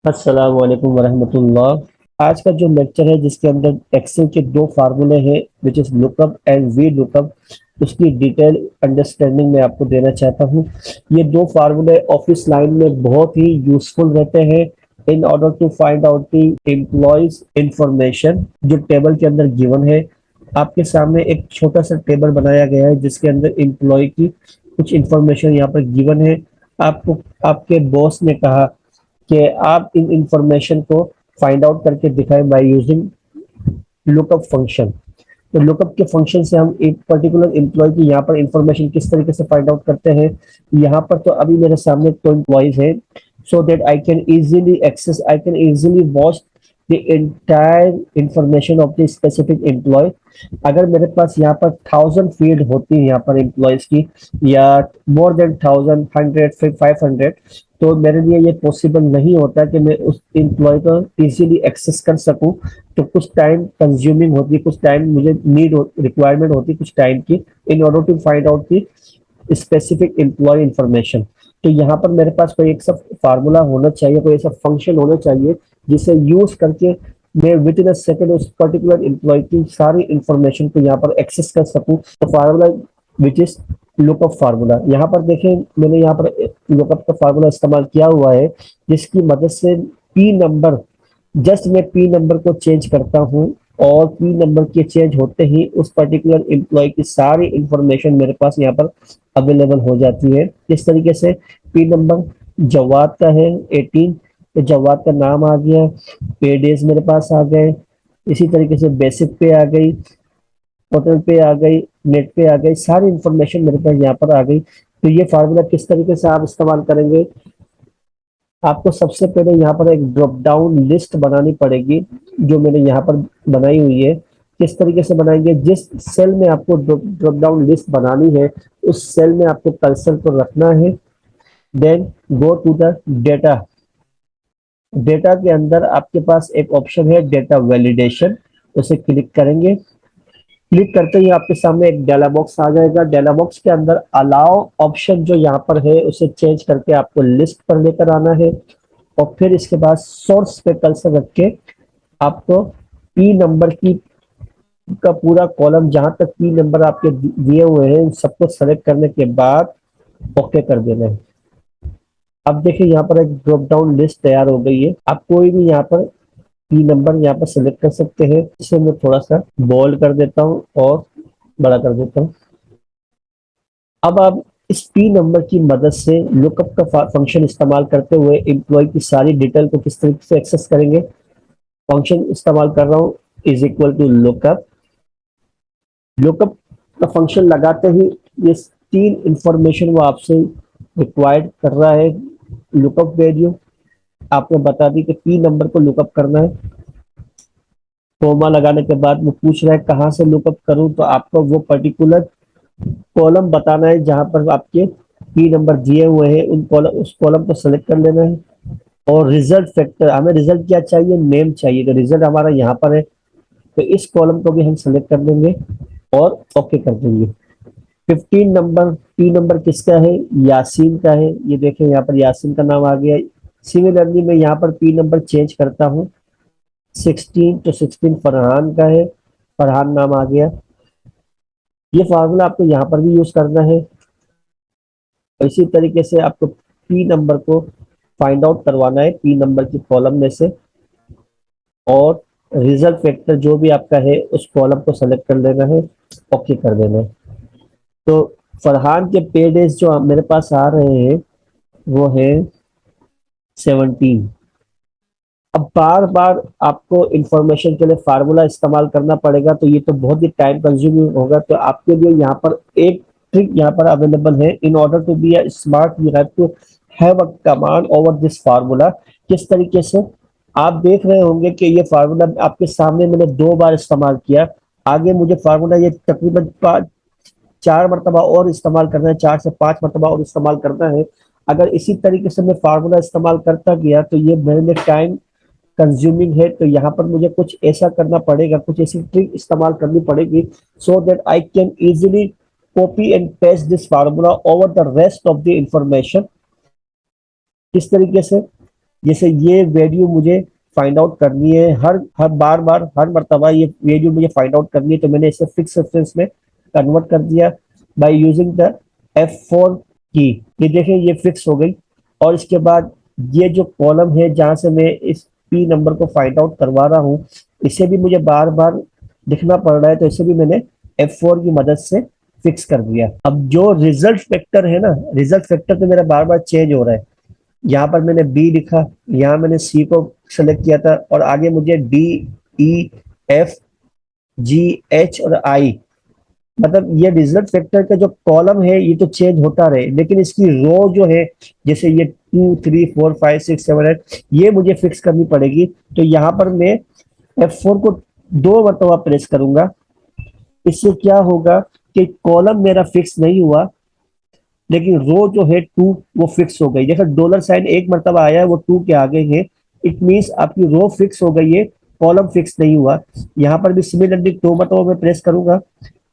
अस्सलाम वालेकुम वरहमतुल्लाह। आज का जो लेक्चर है जिसके अंदर एक्सेल के दो फार्मूले हैं which is lookup and V lookup, उसकी डिटेल अंडरस्टैंडिंग मैं आपको देना चाहता हूँ। ये दो फार्मूले ऑफिस लाइन में बहुत ही यूजफुल रहते हैं in order to find out the employees information जो टेबल के अंदर गिवन है। आपके सामने एक छोटा सा टेबल बनाया गया है जिसके अंदर एम्प्लॉय की कुछ इंफॉर्मेशन यहाँ पर गिवन है। आपको आपके बॉस ने कहा कि आप इन इंफॉर्मेशन को फाइंड आउट करके दिखाएं बाय यूजिंग लुकअप फंक्शन। तो लुकअप के फंक्शन से हम एक पर्टिकुलर एम्प्लॉय की यहाँ पर इंफॉर्मेशन किस तरीके से फाइंड आउट करते हैं। यहाँ पर तो अभी मेरे सामने तो एम्प्लॉयज है, so that I can easily watch the entire information of the specific employ. अगर मेरे पास यहाँ पर 1000 फील्ड होती है यहाँ पर एम्प्लॉयज की, या मोर देन 1000 100 फिर 500, तो मेरे लिए ये पॉसिबल नहीं होता कि मैं उस एम्प्लॉय को इजीली एक्सेस कर सकूं। तो कुछ टाइम कंज्यूमिंग होती है, कुछ टाइम मुझे रिक्वायरमेंट होती है कुछ टाइम की, in order to find out की स्पेसिफिक एम्प्लॉय इंफॉर्मेशन। तो यहाँ पर मेरे पास कोई एक सब फार्मूला होना चाहिए, कोई ऐसा फंक्शन होना चाहिए जिसे यूज करके मैं विद इन अ सेकेंड उस पर्टिकुलर एम्प्लॉय की सारी इंफॉर्मेशन को यहाँ पर एक्सेस कर सकूं। तो formula which is lookup formula, यहाँ पर देखें मैंने यहाँ पर लुकअप का फार्मूला इस्तेमाल किया हुआ है जिसकी मदद से पी नंबर, जस्ट मैं पी नंबर को चेंज करता हूँ और पी नंबर के चेंज होते ही उस पर्टिकुलर एम्प्लॉय की सारी इंफॉर्मेशन मेरे पास यहाँ पर अवेलेबल हो जाती है। इस तरीके से पी नंबर जवाद का है 18, तो जवाद का नाम आ गया, पे डेज मेरे पास आ गए, इसी तरीके से बेसिक पे आ गई, टोटल पे आ गई, नेट पे आ गई, सारी इंफॉर्मेशन मेरे पास यहाँ पर आ गई। तो ये फार्मूला किस तरीके से आप इस्तेमाल करेंगे, आपको सबसे पहले यहाँ पर एक ड्रॉप डाउन लिस्ट बनानी पड़ेगी जो मैंने यहाँ पर बनाई हुई है। किस तरीके से बनाएंगे, जिस सेल में आपको ड्रॉप डाउन लिस्ट बनानी है उस सेल में आपको कर्सर को रखना है। Then go to the data, data के अंदर आपके पास एक ऑप्शन है डेटा वैलिडेशन, उसे क्लिक करेंगे। क्लिक करते ही आपके सामने एक डायलॉग बॉक्स आ जाएगा। डायलॉग बॉक्स के अंदर अलाउ ऑप्शन जो यहाँ पर है उसे चेंज करके आपको लिस्ट पर लेकर आना है और फिर इसके बाद सोर्स पे कर्सर रख के आपको पी नंबर की का पूरा कॉलम जहां तक पी नंबर आपके दिए हुए हैं उन सबको सेलेक्ट करने के बाद ओके कर देना है। अब देखिए यहाँ पर एक ड्रॉप डाउन लिस्ट तैयार हो गई है। आप कोई भी यहाँ पर पी नंबर यहाँ पर सेलेक्ट कर सकते हैं। इसे मैं थोड़ा सा बोल्ड कर देता हूँ और बड़ा कर देता हूँ। अब आप इस पी नंबर की मदद से लुकअप का फंक्शन इस्तेमाल करते हुए एम्प्लॉय की सारी डिटेल को किस तरीके से एक्सेस करेंगे। फंक्शन इस्तेमाल कर रहा हूँ is equal to lookup. Lookup का फंक्शन लगाते ही ये तीन इंफॉर्मेशन वो आपसे रिक्वायर्ड कर रहा है। लुकअप वैल्यू आपने बता दी कि पी नंबर को लुकअप करना है, कोमा लगाने के बाद वो पूछ रहा है कहाँ से लुकअप करूं, तो आपको वो पर्टिकुलर कॉलम बताना है जहां पर आपके की नंबर दिए हुए हैं, उन कॉलम उस कॉलम को सेलेक्ट कर लेना है। और रिजल्ट फैक्टर, हमें रिजल्ट क्या चाहिए, नेम चाहिए, तो रिजल्ट हमारा यहाँ पर है, तो इस कॉलम को भी हम सेलेक्ट कर देंगे और ओके कर देंगे। 15 नंबर, पी नंबर किसका है, यासीन का है, ये देखें यहाँ पर यासीन का नाम आ गया। सिमिलरली मैं यहाँ पर पी नंबर चेंज करता हूँ 16, तो 16 फरहान का है, फरहान नाम आ गया। ये फार्मूला आपको यहाँ पर भी यूज करना है। इसी तरीके से आपको पी नंबर को फाइंड आउट करवाना है पी नंबर की कॉलम में से, और रिजल्ट फैक्टर जो भी आपका है उस कॉलम को सेलेक्ट कर लेना है, ओके कर देना है। तो फरहान के पे डेज जो मेरे पास आ रहे हैं वो है 17। अब बार बार आपको इंफॉर्मेशन के लिए फार्मूला इस्तेमाल करना पड़ेगा तो ये तो बहुत ही टाइम कंज्यूमिंग होगा। तो आपके लिए यहाँ पर एक ट्रिक यहाँ पर अवेलेबल है। In order to be a smart you have to have a command over this formula. किस तरीके से, आप देख रहे होंगे कि ये फार्मूला आपके सामने मैंने 2 बार इस्तेमाल किया। आगे मुझे फार्मूला ये तकरीबन 4 मरतबा और इस्तेमाल करना है, 4 से 5 मरतबा और इस्तेमाल करना है। अगर इसी तरीके से मैं फार्मूला इस्तेमाल करता गया तो ये मेरे लिए टाइम कंज्यूमिंग है। तो यहाँ पर मुझे कुछ ऐसा करना पड़ेगा, कुछ ऐसी ट्रिक इस्तेमाल करनी पड़ेगी सो that I can easily copy and paste this formula over the rest of the information. किस तरीके से, जैसे ये वैल्यू मुझे फाइंड आउट करनी है, हर हर बार बार हर मर्तबा ये वैल्यू मुझे फाइंड आउट करनी है, तो मैंने इसे फिक्स रेफरेंस में कन्वर्ट कर दिया बाय यूजिंग द F4 की। ये देखें ये फिक्स हो गई। और इसके बाद ये जो कॉलम है जहां से मैं इस पी नंबर को फाइंड आउट करवा रहा हूँ, इसे भी मुझे बार बार लिखना पड़ रहा है, तो इसे भी मैंने F4 की मदद से फिक्स कर दिया। अब जो रिजल्ट फैक्टर है ना, रिजल्ट फैक्टर तो मेरा बार बार चेंज हो रहा है। यहाँ पर मैंने बी लिखा, यहाँ मैंने सी को सेलेक्ट किया था, और आगे मुझे डी, ई, एफ, जी, एच और आई, मतलब ये रिजल्ट फैक्टर का जो कॉलम है ये तो चेंज होता रहे, लेकिन इसकी रो जो है, जैसे ये 2 3 4 5 6 7 8, ये मुझे फिक्स करनी पड़ेगी। तो यहाँ पर मैं F4 को 2 मरतबा प्रेस करूंगा। इससे क्या होगा कि कॉलम मेरा फिक्स नहीं हुआ, लेकिन रो जो है 2 वो फिक्स हो गई। जैसे डॉलर साइन एक मरतबा आया है वो 2 के आगे है, इट मीन्स आपकी रो फिक्स हो गई है, कॉलम फिक्स नहीं हुआ। यहाँ पर भी सिमिलरली 2 मरतबा मैं प्रेस करूंगा,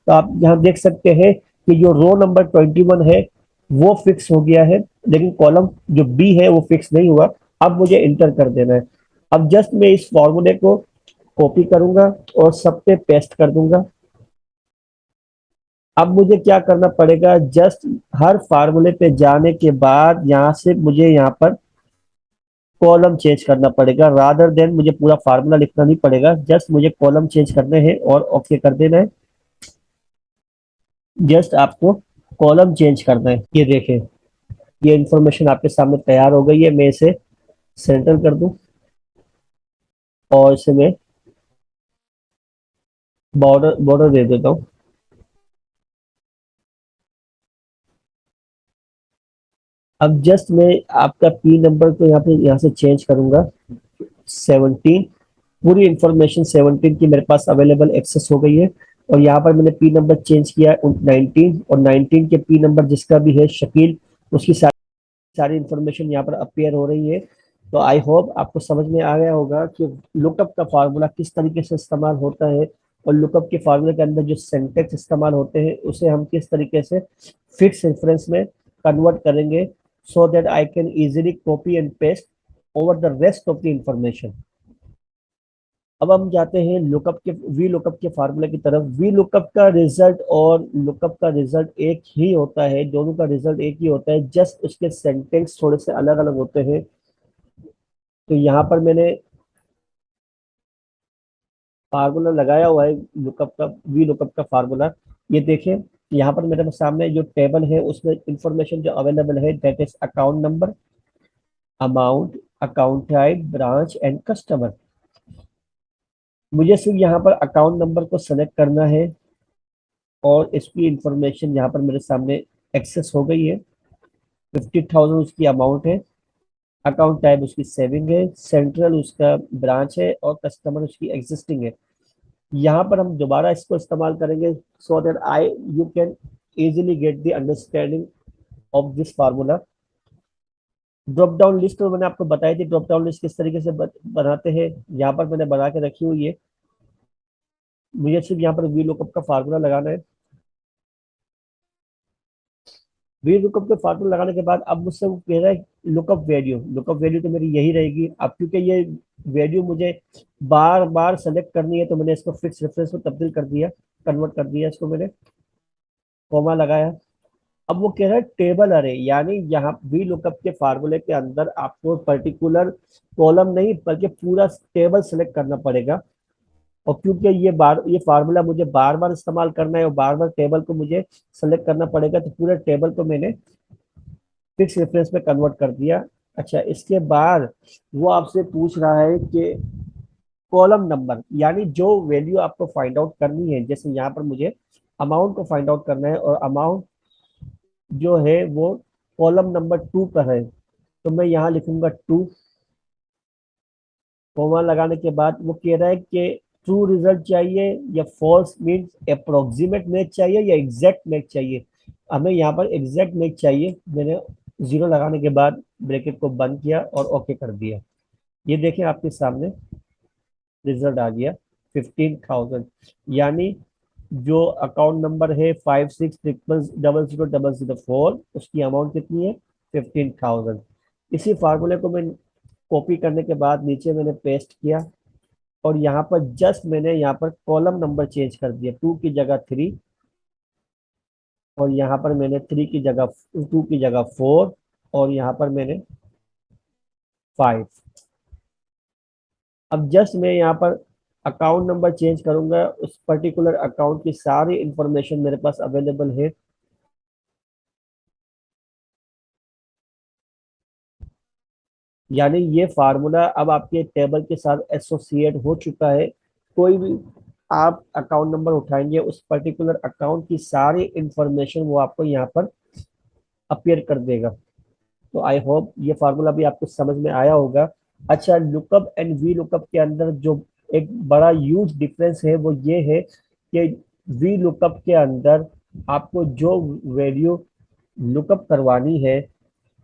तो आप यहाँ देख सकते हैं कि जो रो नंबर 21 है वो फिक्स हो गया है, लेकिन कॉलम जो बी है वो फिक्स नहीं हुआ। अब मुझे इंटर कर देना है। अब जस्ट मैं इस फॉर्मूले को कॉपी करूंगा और सब पे पेस्ट कर दूंगा। अब मुझे क्या करना पड़ेगा, जस्ट हर फार्मूले पे जाने के बाद यहाँ से मुझे यहाँ पर कॉलम चेंज करना पड़ेगा, रादर देन मुझे पूरा फार्मूला लिखना नहीं पड़ेगा, जस्ट मुझे कॉलम चेंज करने हैं और ओके कर देना है। जस्ट आपको कॉलम चेंज करना है। ये देखें, ये इंफॉर्मेशन आपके सामने तैयार हो गई है। मैं इसे सेंटर कर दूं और इसे मैं बॉर्डर बॉर्डर दे देता हूँ। अब जस्ट मैं आपका पी नंबर को यहाँ से चेंज करूंगा 17। पूरी इंफॉर्मेशन 17 की मेरे पास अवेलेबल एक्सेस हो गई है। और यहाँ पर मैंने पी नंबर चेंज किया है 19, और 19 के पी नंबर जिसका भी है शकील, उसकी सारी इंफॉर्मेशन यहाँ पर अपीयर हो रही है। तो आई होप आपको समझ में आ गया होगा कि लुकअप का फार्मूला किस तरीके से इस्तेमाल होता है, और लुकअप के फार्मूले के अंदर जो सिंटेक्स इस्तेमाल होते हैं उसे हम किस तरीके से फिक्स रेफरेंस में कन्वर्ट करेंगे, सो that I can easily copy and paste over the rest of the information. अब हम जाते हैं लुकअप के वी लुकअप के फार्मूले की तरफ। वी लुकअप का रिजल्ट और लुकअप का रिजल्ट एक ही होता है, दोनों का रिजल्ट एक ही होता है, जस्ट उसके सेंटेंस थोड़े से अलग अलग होते हैं। तो यहाँ पर मैंने फार्मूला लगाया हुआ है लुकअप का, वी लुकअप का फार्मूला। ये देखें, यहाँ पर मेरे सामने जो टेबल है उसमें इंफॉर्मेशन जो अवेलेबल है that is account number, amount, account type, branch and customer. मुझे सिर्फ यहाँ पर अकाउंट नंबर को सेलेक्ट करना है और इसकी इंफॉर्मेशन यहाँ पर मेरे सामने एक्सेस हो गई है। 50,000 उसकी अमाउंट है, अकाउंट टाइप उसकी सेविंग है, सेंट्रल उसका ब्रांच है, और कस्टमर उसकी एग्जिस्टिंग है। यहाँ पर हम दोबारा इसको इस्तेमाल करेंगे सो that I you can easily get the understanding of this formula. Drop down list तो मैंने आपको बताई थी, ड्रॉप डाउन लिस्ट किस तरीके से बनाते हैं, यहाँ पर मैंने बना के रखी हुई है। मुझे सिर्फ यहाँ पर वी लुकअप का फार्मूला लगाना है। वी लुकअप के फार्मूला लगाने के बाद अब मुझसे वो कह रहा है लुकअप वैल्यू। लुकअप वैल्यू तो मेरी यही रहेगी। अब क्योंकि ये वैल्यू मुझे बार बार सेलेक्ट करनी है, तो मैंने इसको फिक्स रेफरेंस में तब्दील कर दिया, कन्वर्ट कर दिया इसको मैंने, कॉमा लगाया। अब वो कह रहा है टेबल अरे, यानी यहाँ वी लुकअप के फार्मूले के अंदर आपको पर्टिकुलर कॉलम नहीं बल्कि पूरा टेबल सेलेक्ट करना पड़ेगा। और क्योंकि ये फार्मूला मुझे बार बार इस्तेमाल करना है और बार बार टेबल को मुझे सेलेक्ट करना पड़ेगा, तो पूरे टेबल को मैंने फिक्स रेफरेंस में कन्वर्ट कर दिया। अच्छा, इसके बाद वो आपसे पूछ रहा है कि कॉलम नंबर, यानी जो वैल्यू आपको फाइंड आउट करनी है, जैसे यहाँ पर मुझे अमाउंट को फाइंड आउट करना है, और अमाउंट जो है वो कॉलम नंबर 2 पर है, तो मैं यहाँ लिखूंगा 2, कॉमा लगाने के बाद वो कह रहा है कि ट्रू रिजल्ट चाहिए या फॉल्स, मीन्स अप्रोक्सीमेट मैच चाहिए या एग्जैक्ट मैच चाहिए। हमें यहाँ पर एग्जैक्ट मैच चाहिए। मैंने जीरो लगाने के बाद ब्रैकेट को बंद किया और ओके कर दिया। ये देखें आपके सामने रिजल्ट आ गया 15,000, यानी जो अकाउंट नंबर है 56000004, उसकी अमाउंट कितनी है 15,000। इसी फार्मूले को मैं कॉपी करने के बाद नीचे मैंने पेस्ट किया, और यहाँ पर जस्ट मैंने यहाँ पर कॉलम नंबर चेंज कर दिया, 2 की जगह 3, और यहाँ पर मैंने 3 की जगह 2 की जगह 4, और यहाँ पर मैंने 5। अब जस्ट मैं यहाँ पर अकाउंट नंबर चेंज करूंगा, उस पर्टिकुलर अकाउंट की सारी इंफॉर्मेशन मेरे पास अवेलेबल है। यानी ये फार्मूला अब आपके टेबल के साथ एसोसिएट हो चुका है। कोई भी आप अकाउंट नंबर उठाएंगे, उस पर्टिकुलर अकाउंट की सारी इंफॉर्मेशन वो आपको यहाँ पर अपीयर कर देगा। तो आई होप ये फार्मूला भी आपको समझ में आया होगा। अच्छा, लुकअप एंड वी लुकअप के अंदर जो एक बड़ा ह्यूज डिफरेंस है वो ये है कि वी लुकअप के अंदर आपको जो वैल्यू लुकअप करवानी है,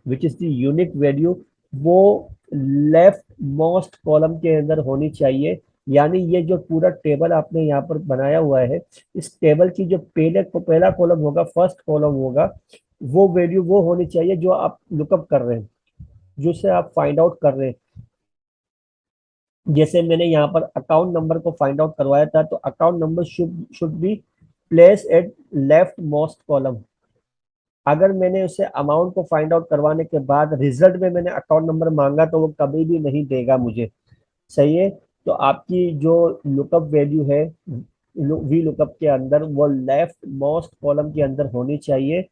which is the unique value, वो लेफ्ट मोस्ट कॉलम के अंदर होनी चाहिए। यानी ये जो पूरा टेबल आपने यहाँ पर बनाया हुआ है, इस टेबल की जो पहला कॉलम होगा, फर्स्ट कॉलम होगा, वो वैल्यू वो होनी चाहिए जो आप लुकअप कर रहे हैं, जिसे आप फाइंड आउट कर रहे हैं। जैसे मैंने यहाँ पर अकाउंट नंबर को फाइंड आउट करवाया था, तो account number should be place at left most column. अगर मैंने उसे अमाउंट को फाइंड आउट करवाने के बाद रिजल्ट में मैंने अकाउंट नंबर मांगा, तो वो कभी भी नहीं देगा मुझे। सही है। तो आपकी जो लुकअप वैल्यू है वी लुकअप के अंदर, वो लेफ्ट मोस्ट कॉलम के अंदर होनी चाहिए।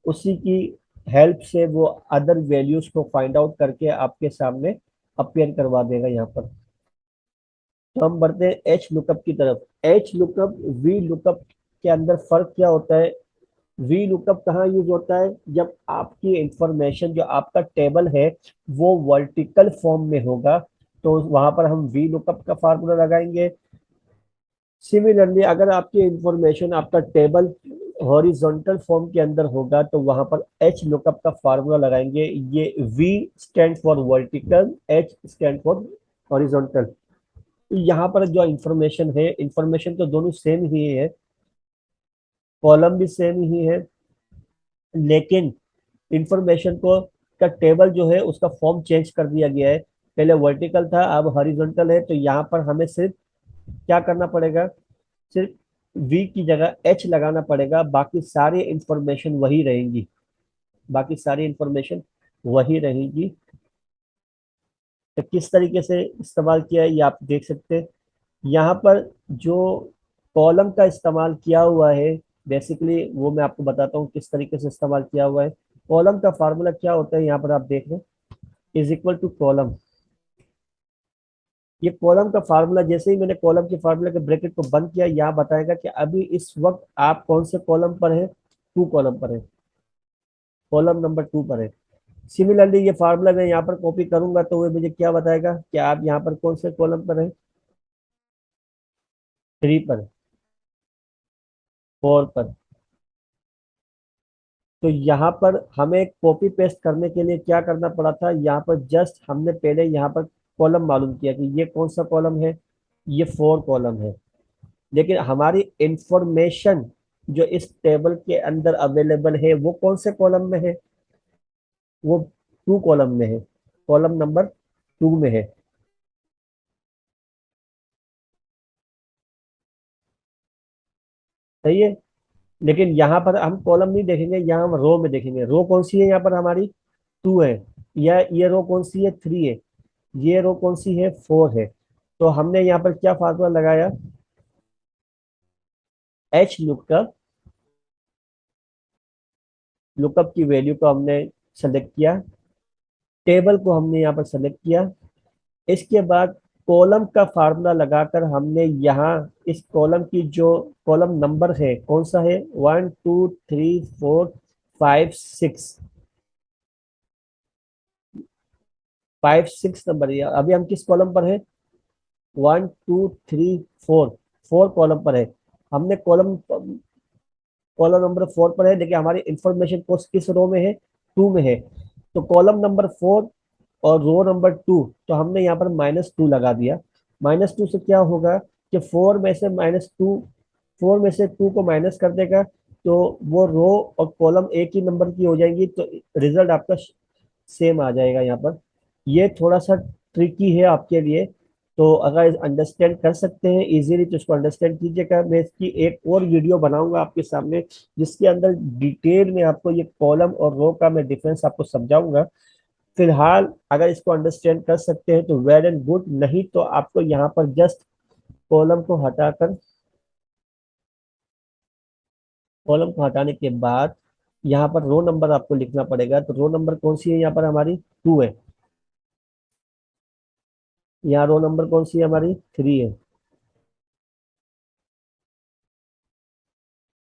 उसी की हेल्प से वो अदर वैल्यूज को फाइंड आउट करके आपके सामने अपेयर करवा देगा यहाँ पर। तो हम बढ़ते हैं एच लुकअप की तरफ। एच लुकअप वी लुकअप के अंदर फर्क क्या होता है? वी लुकअप कहाँ यूज होता है? जब आपकी इंफॉर्मेशन, जो आपका टेबल है, वो वर्टिकल फॉर्म में होगा, तो वहां पर हम वी लुकअप का फार्मूला लगाएंगे। सिमिलरली अगर आपकी इंफॉर्मेशन, आपका टेबल हॉरिजॉन्टल फॉर्म के अंदर होगा, तो वहां पर एच लुकअप का फार्मूला लगाएंगे। ये V stand for vertical, H stand for horizontal. तो यहाँ पर जो इंफॉर्मेशन है, इंफॉर्मेशन तो दोनों सेम ही है, कॉलम भी सेम ही है, लेकिन इंफॉर्मेशन को का टेबल जो है उसका फॉर्म चेंज कर दिया गया है। पहले वर्टिकल था, अब हॉरिजॉन्टल है। तो यहाँ पर हमें सिर्फ क्या करना पड़ेगा? सिर्फ वी की जगह एच लगाना पड़ेगा, बाकी सारी इंफॉर्मेशन वही रहेंगी, बाकी सारी इंफॉर्मेशन वही रहेगी। तो किस तरीके से इस्तेमाल किया है ये आप देख सकते हैं। यहाँ पर जो कॉलम का इस्तेमाल किया हुआ है, बेसिकली वो मैं आपको बताता हूँ किस तरीके से इस्तेमाल किया हुआ है। कॉलम का फार्मूला क्या होता है, यहाँ पर आप देख रहे हैं, इज इक्वल टू कॉलम। ये कॉलम का फार्मूला, जैसे ही मैंने कॉलम के फार्मूला के ब्रैकेट को बंद किया, यहाँ बताएगा कि अभी इस वक्त आप कौन से कॉलम पर है, टू कॉलम पर है, कॉलम नंबर 2 पर है। सिमिलरली ये फार्मूला मैं यहाँ पर कॉपी करूंगा, तो वो मुझे क्या बताएगा कि आप यहाँ पर कौन से कॉलम पर है, 3 पर, 4 पर। तो यहाँ पर हमें कॉपी पेस्ट करने के लिए क्या करना पड़ा था, यहाँ पर जस्ट हमने पहले यहाँ पर कॉलम मालूम किया कि ये कौन सा कॉलम है, ये 4 कॉलम है। लेकिन हमारी इंफॉर्मेशन जो इस टेबल के अंदर अवेलेबल है, वो कौन से कॉलम में है? वो 2 कॉलम में है, कॉलम नंबर 2 में है। सही है। लेकिन यहाँ पर हम कॉलम नहीं देखेंगे, यहाँ हम रो में देखेंगे। रो कौन सी है यहाँ पर हमारी? 2 है। या ये रो कौन सी है? 3 है। ये रो कौन सी है? 4 है। तो हमने यहाँ पर क्या फार्मूला लगाया? एच लुकअप, लुकअप की वैल्यू को हमने सेलेक्ट किया, टेबल को हमने यहाँ पर सेलेक्ट किया। इसके बाद कॉलम का फार्मूला लगाकर हमने यहाँ इस कॉलम की जो कॉलम नंबर है, कौन सा है? 1 2 3 4 5 6, 5 6 नंबर। अभी हम किस कॉलम पर है? 1 2 3 4, 4 कॉलम पर है। हमने कॉलम कॉलम नंबर 4 पर है, लेकिन हमारी इंफॉर्मेशन को किस रो में है? 2 में है। तो कॉलम नंबर 4 और रो नंबर 2, तो हमने यहाँ पर -2 लगा दिया। -2 से क्या होगा कि 4 में से -2, 4 में से 2 को माइनस कर देगा, तो वो रो और कॉलम एक ही नंबर की हो जाएंगी, तो रिजल्ट आपका सेम आ जाएगा यहाँ पर। ये थोड़ा सा ट्रिकी है आपके लिए, तो अगर अंडरस्टैंड कर सकते हैं इजीली तो इसको अंडरस्टैंड कीजिएगा। मैं इसकी एक और वीडियो बनाऊंगा आपके सामने, जिसके अंदर डिटेल में आपको ये कॉलम और रो का मैं डिफरेंस आपको समझाऊंगा। फिलहाल अगर इसको अंडरस्टैंड कर सकते हैं तो वेल एंड गुड, नहीं तो आपको यहाँ पर जस्ट कॉलम को हटाकर, कॉलम को हटाने के बाद यहाँ पर रो नंबर आपको लिखना पड़ेगा। तो रो नंबर कौन सी है यहाँ पर हमारी? 2 है। यहाँ रो नंबर कौन सी है हमारी? 3 है।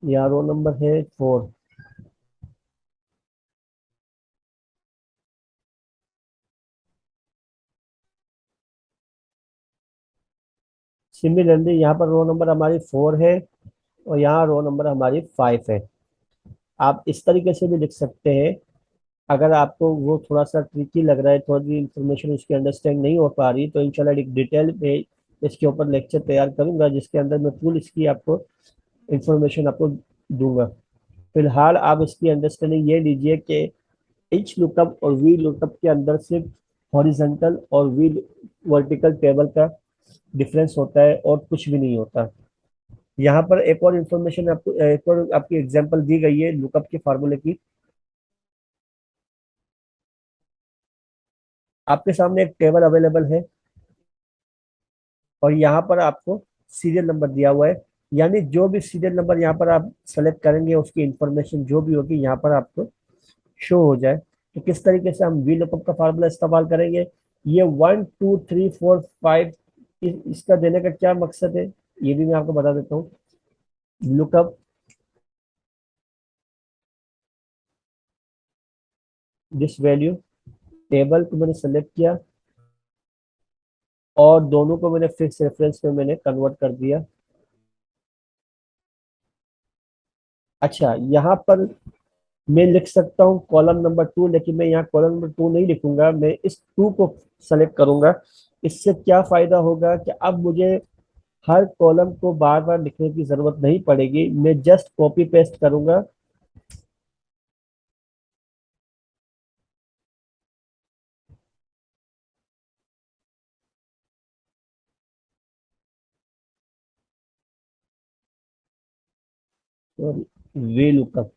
यहाँ रो नंबर है 4। सिमिलरली यहाँ पर रो नंबर हमारी 4 है और यहाँ रो नंबर हमारी 5 है। आप इस तरीके से भी लिख सकते हैं। अगर आपको वो थोड़ा सा ट्रिकी लग रहा है, थोड़ी इंफॉर्मेशन उसकी अंडरस्टैंड नहीं हो पा रही, तो इंशाल्लाह एक डिटेल में इसके ऊपर लेक्चर तैयार करूंगा, जिसके अंदर मैं फुल इसकी आपको इंफॉर्मेशन आपको दूंगा। फिलहाल आप इसकी अंडरस्टैंडिंग ये लीजिए कि एच लुकअप और वी लुकअप के अंदर सिर्फ हॉरिजॉन्टल और वी वर्टिकल टेबल का डिफरेंस होता है और कुछ भी नहीं होता। यहाँ पर एक और इंफॉर्मेशन आपको, एक और आपकी एग्जांपल दी गई है लुकअप के फार्मूले की। आपके सामने एक टेबल अवेलेबल है और यहाँ पर आपको सीरियल नंबर दिया हुआ है, यानी जो भी सीरियल नंबर यहाँ पर आप सेलेक्ट करेंगे उसकी इंफॉर्मेशन जो भी होगी यहाँ पर आपको शो हो जाए। तो किस तरीके से हम वी लुकअप का फार्मूला इस्तेमाल करेंगे? ये 1 2 3 4 5, इसका देने का क्या मकसद है ये भी मैं आपको बता देता हूँ। लुकअप दिस वैल्यू, टेबल को मैंने सेलेक्ट किया और दोनों को मैंने फिक्स रेफरेंस में मैंने कन्वर्ट कर दिया। अच्छा, यहाँ पर मैं लिख सकता हूँ कॉलम नंबर 2, लेकिन मैं यहाँ कॉलम नंबर 2 नहीं लिखूंगा, मैं इस 2 को सेलेक्ट करूंगा। इससे क्या फायदा होगा कि अब मुझे हर कॉलम को बार बार लिखने की जरूरत नहीं पड़ेगी, मैं जस्ट कॉपी पेस्ट करूंगा। और वे लुकअप,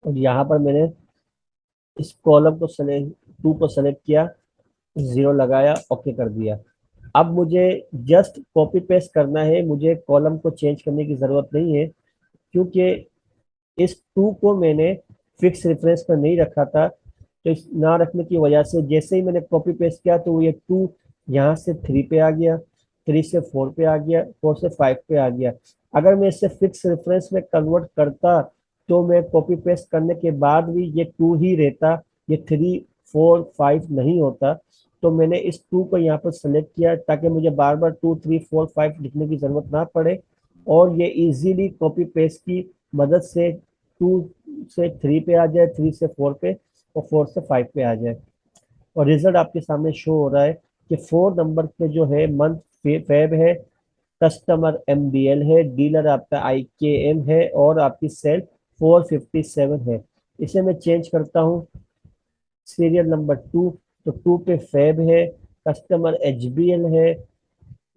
और यहाँ पर मैंने इस कॉलम को सेलेक्ट, 2 को सेलेक्ट किया, जीरो लगाया, ओके कर दिया। अब मुझे जस्ट कॉपी पेस्ट करना है, मुझे कॉलम को चेंज करने की जरूरत नहीं है, क्योंकि इस 2 को मैंने फिक्स रेफरेंस पर नहीं रखा था। तो इस ना रखने की वजह से जैसे ही मैंने कॉपी पेस्ट किया तो ये 2 यहाँ से 3 पे आ गया, 3 से 4 पे आ गया, 4 से 5 पे आ गया। अगर मैं इसे फिक्स रेफरेंस में कन्वर्ट करता तो मैं कॉपी पेस्ट करने के बाद भी ये 2 ही रहता, ये 3 4 5 नहीं होता। तो मैंने इस 2 को यहाँ पर सेलेक्ट किया ताकि मुझे बार बार 2 3 4 5 लिखने की जरूरत ना पड़े, और ये इजीली कॉपी पेस्ट की मदद से 2 से 3 पे आ जाए, 3 से 4 पे और 4 से 5 पे आ जाए। और रिजल्ट आपके सामने शो हो रहा है कि 4 नंबर पे जो है मंथ फेब है, कस्टमर MBL है, डीलर आपका IKM है और आपकी सेल 457 है। इसे मैं चेंज करता हूँ सीरियल नंबर 2, तो 2 पे फेब है, कस्टमर HBL है,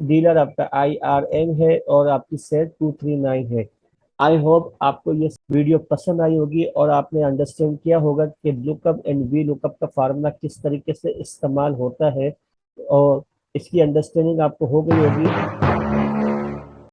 डीलर आपका IRM है और आपकी सेल 239 है। आई होप आपको ये वीडियो पसंद आई होगी और आपने अंडरस्टैंड किया होगा कि लुकअप एंड वी लुकअप का फार्मूला किस तरीके से इस्तेमाल होता है, और इसकी अंडरस्टैंडिंग आपको हो गई होगी।